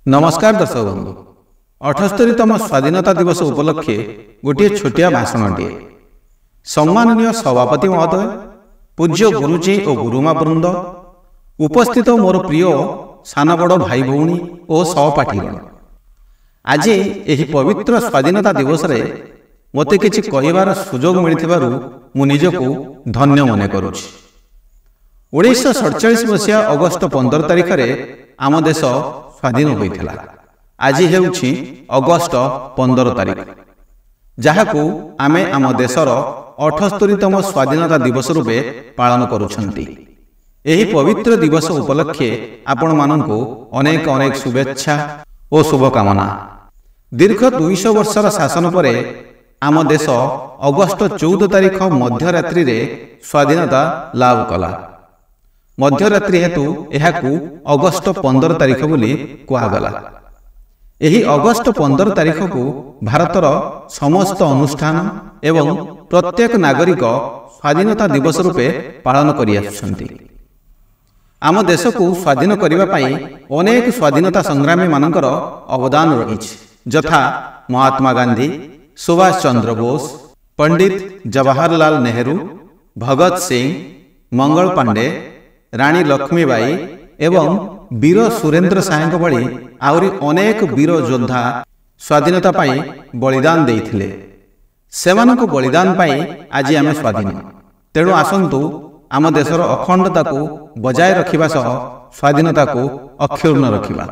नमस्कार दर्शक बंधु 78तम स्वाधीनता दिवस उपलक्षे गोटे छोटिया भाषणटे सम्माननीय सभापति महोदय, पूज्य गुरुजी और गुरुमा वृंद, उपस्थित मोर प्रिय सान बड़ भाई भौणी और सहपाठीगण, आज यही पवित्र स्वाधीनता दिवस रे मते किछि कहिबार सुजोग मिलिथिबारु मु निजको धन्य मने करूछि। 1947 मसीहा अगस्ट 15 तारिख रे आम देश स्वाधीन होइथिला। आज हेउछि अगस्ट 15 तारिख, जहाकू आमे आम देशर 78तम स्वाधीनता दिवस रूपे पालन करुछंती। एही पवित्र दिवस उपलक्षे आपण माननकु अनेक अनेक शुभेच्छा और शुभकामना। दीर्घ 200 वर्षर शासन परे आम देश अगस्ट 14 तारिख मध्यरात्रि रे स्वाधीनता लाभ कला। मध्यरात्रि हेतु एहाकू अगस्ट 15 तारिख बोली कुआगला। एही अगस्ट 15 तारिख को भारतर समस्त अनुष्ठान एवं प्रत्येक नागरिक स्वाधीनता दिवस रूपे पालन करि आछुछंती। आम देश को स्वाधीन करिबा पई अनेक स्वाधीनता संग्रामी मानकर अवदान रहिछि, यथा महात्मा गांधी, सुभाष चंद्र बोस, पंडित जवाहरलाल नेहरू, भगत सिंह, मंगल पांडे, रानी लक्ष्मीबाई एवं वीर सुरेंद्र साहेब भली आउरी अनेक वीर योद्धा स्वाधीनता पाई बलिदान देइथिले। सेमानक बलिदान पाई आज आमे स्वाधीन। तेणु आसंतु आम देशर अखंडता को बजाय रखिबा सह स्वाधीनता को अक्षुण्ण रखिबा।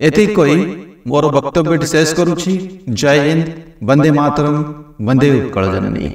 एति कहि मोर वक्तव्यटी शेष करूछि। जय हिंद, वंदे मातरम, वंदे उत्कल जननी।